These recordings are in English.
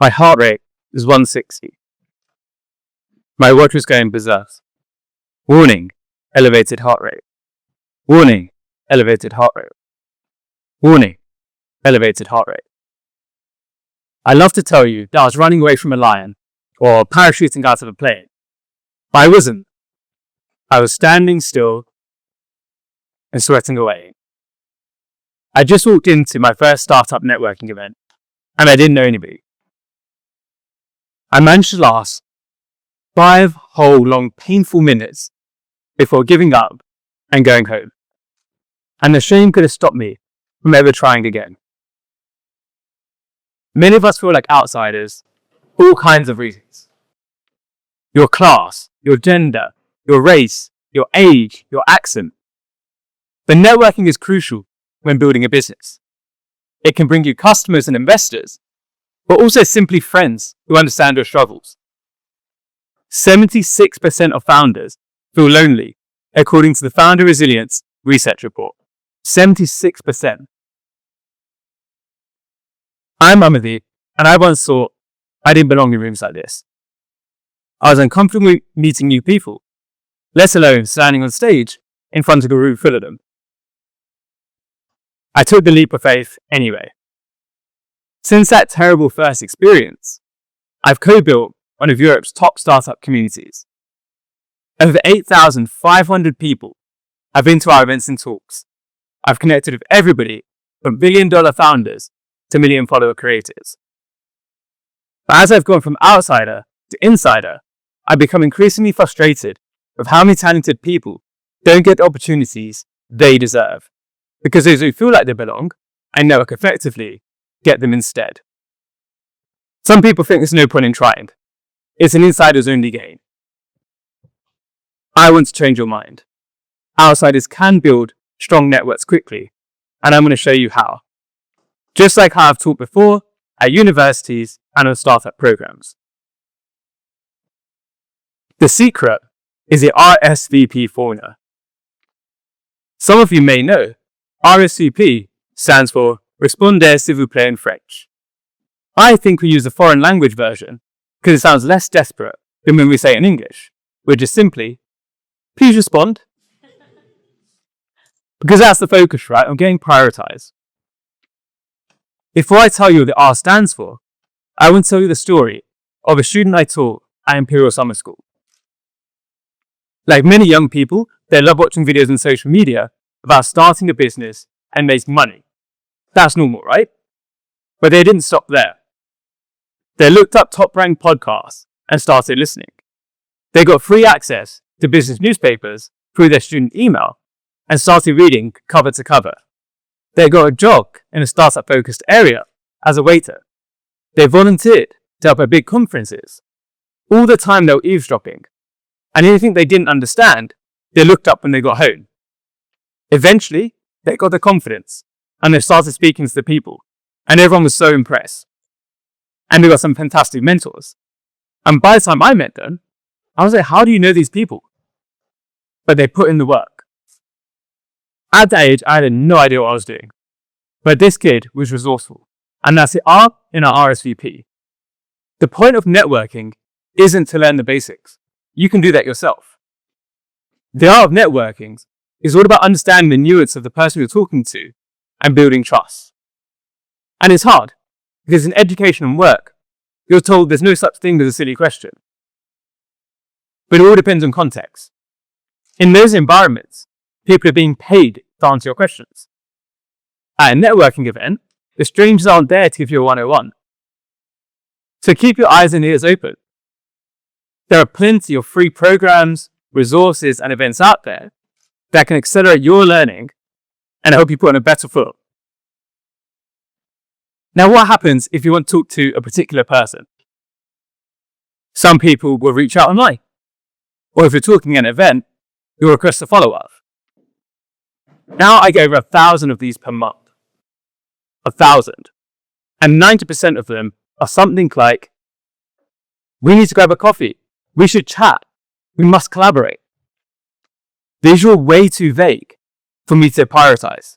My heart rate was 160. My watch was going berserk. Warning, elevated heart rate. Warning, elevated heart rate. Warning, elevated heart rate. I love to tell you that I was running away from a lion or parachuting out of a plane, but I wasn't. I was standing still and sweating away. I just walked into my first startup networking event and I didn't know anybody. I managed to last 5 whole long painful minutes before giving up and going home. And the shame could have stopped me from ever trying again. Many of us feel like outsiders for all kinds of reasons. Your class, your gender, your race, your age, your accent. But networking is crucial when building a business. It can bring you customers and investors, but also simply friends who understand your struggles. 76% of founders feel lonely, according to the Founder Resilience Research Report. 76%. I'm Amadhi, and I once thought I didn't belong in rooms like this. I was uncomfortable meeting new people, let alone standing on stage in front of a room full of them. I took the leap of faith anyway. Since that terrible first experience, I've co-built one of Europe's top startup communities. Over 8,500 people have been to our events and talks. I've connected with everybody from billion-dollar founders to million-follower creators. But as I've gone from outsider to insider, I've become increasingly frustrated with how many talented people don't get the opportunities they deserve, because those who feel like they belong and network effectively get them instead. Some people think there's no point in trying. It's an insider's only gain. I want to change your mind. Outsiders can build strong networks quickly, and I'm going to show you how. Just like how I've taught before at universities and on startup programs. The secret is the RSVP formula. Some of you may know RSVP stands for Répondez s'il vous plaît in French. I think we use the foreign language version because it sounds less desperate than when we say it in English, which is simply, please respond. Because that's the focus, right? On getting prioritized. Before I tell you what the R stands for, I want to tell you the story of a student I taught at Imperial Summer School. Like many young people, they love watching videos on social media about starting a business and making money. That's normal, right? But they didn't stop there. They looked up top-ranked podcasts and started listening. They got free access to business newspapers through their student email and started reading cover to cover. They got a job in a startup-focused area as a waiter. They volunteered to help at big conferences. All the time they were eavesdropping. And anything they didn't understand, they looked up when they got home. Eventually, they got the confidence and they started speaking to the people. And everyone was so impressed. And they got some fantastic mentors. And by the time I met them, I was like, how do you know these people? But they put in the work. At that age, I had no idea what I was doing. But this kid was resourceful. And that's the R in our RSVP. The point of networking isn't to learn the basics. You can do that yourself. The art of networking is all about understanding the nuance of the person you're talking to and building trust. And it's hard, because in education and work, you're told there's no such thing as a silly question. But it all depends on context. In those environments, people are being paid to answer your questions. At a networking event, the strangers aren't there to give you a 101. So keep your eyes and ears open. There are plenty of free programs, resources, and events out there that can accelerate your learning and help you put on a better foot. Now, what happens if you want to talk to a particular person? Some people will reach out online. Or if you're talking at an event, you'll request a follow-up. Now I get over 1,000 of these per month. 1,000. And 90% of them are something like, we need to grab a coffee. We should chat. We must collaborate. These are way too vague for me to prioritize.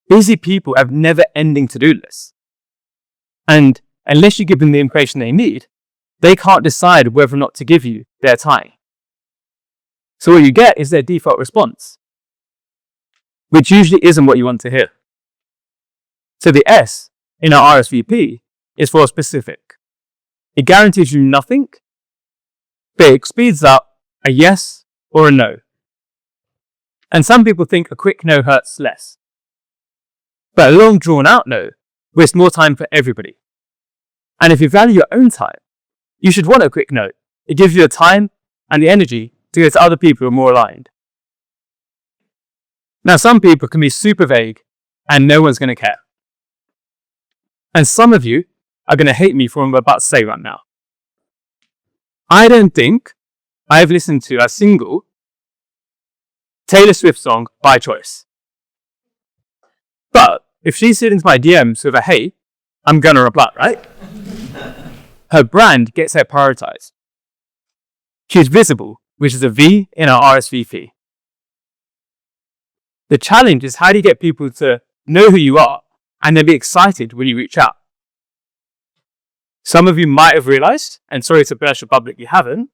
Busy people have never-ending to-do lists. And unless you give them the information they need, they can't decide whether or not to give you their time. So what you get is their default response, which usually isn't what you want to hear. So the S in our RSVP is for specific. It guarantees you nothing, but it speeds up a yes or a no. And some people think a quick no hurts less. But a long drawn out no wastes more time for everybody. And if you value your own time, you should want a quick no. It gives you the time and the energy to go to other people who are more aligned. Now, some people can be super vague and no one's going to care. And some of you are going to hate me for what I'm about to say right now. I don't think I've listened to a single Taylor Swift song by choice. But if she slid into my DMs with a hey, I'm going to reply, right? Her brand gets her prioritized. She's visible, which is a V in our RSVP. The challenge is, how do you get people to know who you are and then be excited when you reach out? Some of you might have realized, and sorry to burst your bubble if you haven't,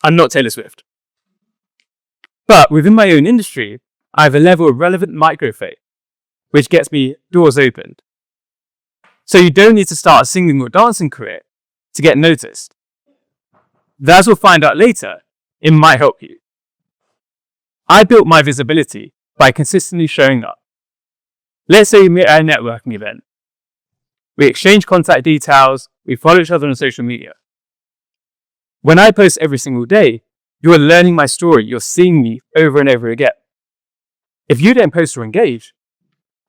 I'm not Taylor Swift. But within my own industry, I have a level of relevant microfake, which gets me doors opened. So you don't need to start a singing or dancing career to get noticed. As we'll find out later, it might help you. I built my visibility by consistently showing up. Let's say we meet at a networking event. We exchange contact details, we follow each other on social media. When I post every single day, you are learning my story, you're seeing me over and over again. If you don't post or engage,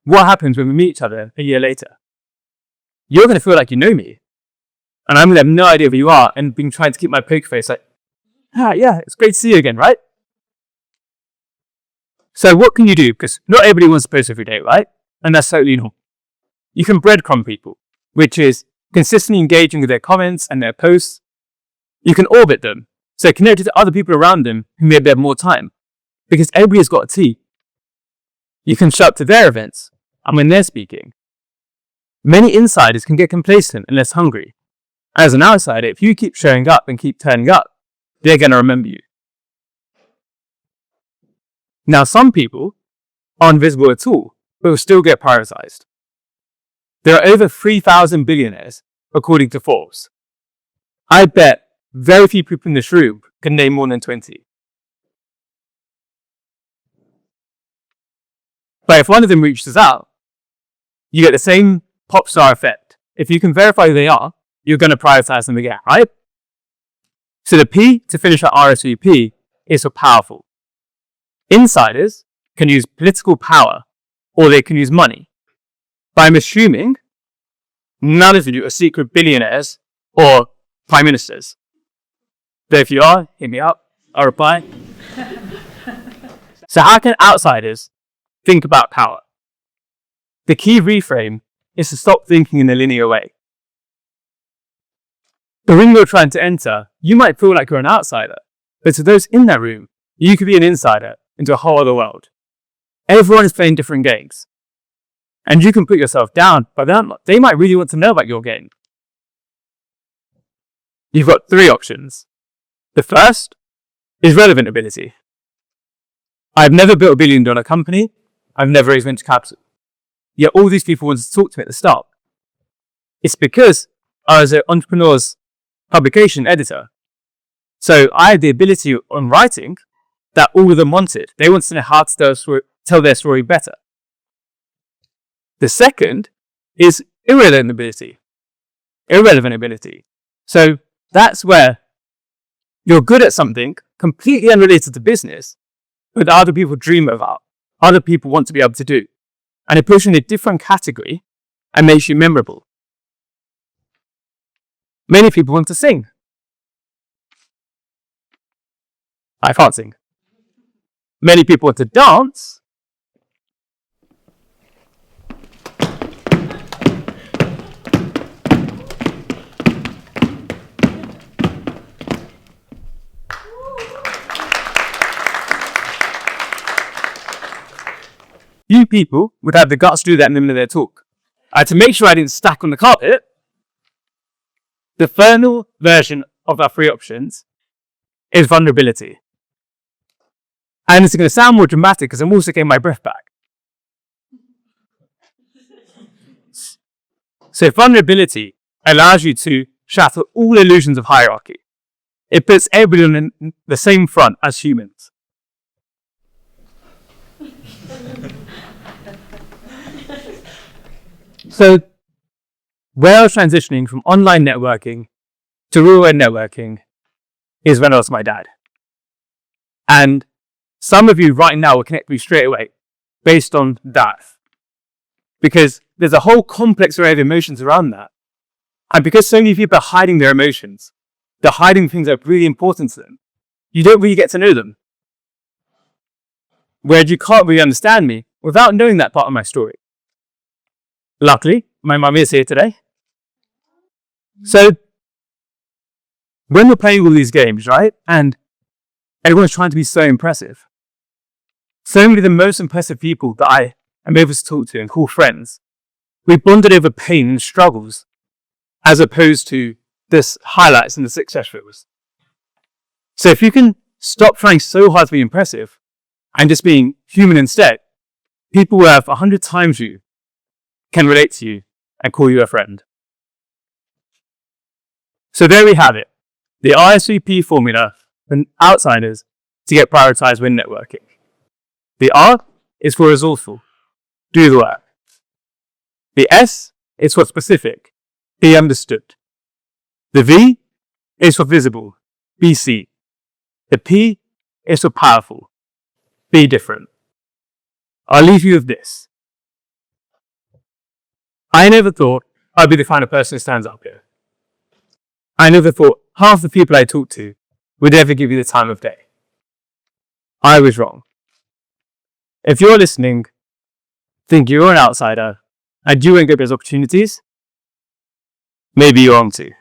what happens when we meet each other a year later? You're going to feel like you know me. And I'm going to have no idea who you are and been trying to keep my poker face like, yeah, it's great to see you again, right? So what can you do? Because not everybody wants to post every day, right? And that's totally normal. You can breadcrumb people, which is consistently engaging with their comments and their posts. You can orbit them, so connect to other people around them who maybe have more time, because everybody's got a tea. You can show up to their events, and when they're speaking. Many insiders can get complacent and less hungry. As an outsider, if you keep showing up and keep turning up, they're going to remember you. Now, some people aren't visible at all, but will still get prioritized. There are over 3,000 billionaires, according to Forbes. I bet very few people in this room can name more than 20. But if one of them reaches out, you get the same pop star effect. If you can verify who they are, you're going to prioritize them again, right? So the P to finish our RSVP is for powerful. Insiders can use political power, or they can use money. But I'm assuming none of you are secret billionaires or prime ministers. But if you are, hit me up, I'll reply. So how can outsiders think about power? The key reframe is to stop thinking in a linear way. The room you're trying to enter, you might feel like you're an outsider, but to those in that room, you could be an insider into a whole other world. Everyone is playing different games. And you can put yourself down, but they might really want to know about your game. You've got three options. The first is relevant ability. I've never built $1 billion company. I've never raised venture capital. Yet all these people wanted to talk to me at the start. It's because I was an entrepreneur's publication editor. So I had the ability on writing that all of them wanted. They wanted to know how to tell their story better. The second is irrelevant ability. So that's where you're good at something completely unrelated to business, but other people dream about, other people want to be able to do. And it puts you in a different category and makes you memorable. Many people want to sing. I can't sing. Many people want to dance. Few people would have the guts to do that in the middle of their talk. I had to make sure I didn't stack on the carpet, The final version of our three options is vulnerability. And it's going to sound more dramatic because I'm also getting my breath back. So vulnerability allows you to shatter all illusions of hierarchy. It puts everybody on the same front as humans. So where I was transitioning from online networking to real-world networking is when I lost my dad. And some of you right now will connect me straight away based on that. Because there's a whole complex array of emotions around that. And because so many people are hiding their emotions, they're hiding things that are really important to them, you don't really get to know them. Whereas you can't really understand me without knowing that part of my story. Luckily, my mum is here today. So, when we're playing all these games, right, and everyone's trying to be so impressive, so many of the most impressive people that I am able to talk to and call friends, we bonded over pain and struggles as opposed to this highlights and the success reels. So if you can stop trying so hard to be impressive and just being human instead, people who have 100 times you can relate to you and call you a friend. So there we have it. The RSVP formula for outsiders to get prioritized when networking. The R is for resourceful. Do the work. The S is for specific. Be understood. The V is for visible. Be seen. The P is for powerful. Be different. I'll leave you with this. I never thought I'd be the kind of person who stands up here. I never thought half the people I talked to would ever give you the time of day. I was wrong. If you're listening, think you're an outsider and you won't get those opportunities, maybe you're wrong too.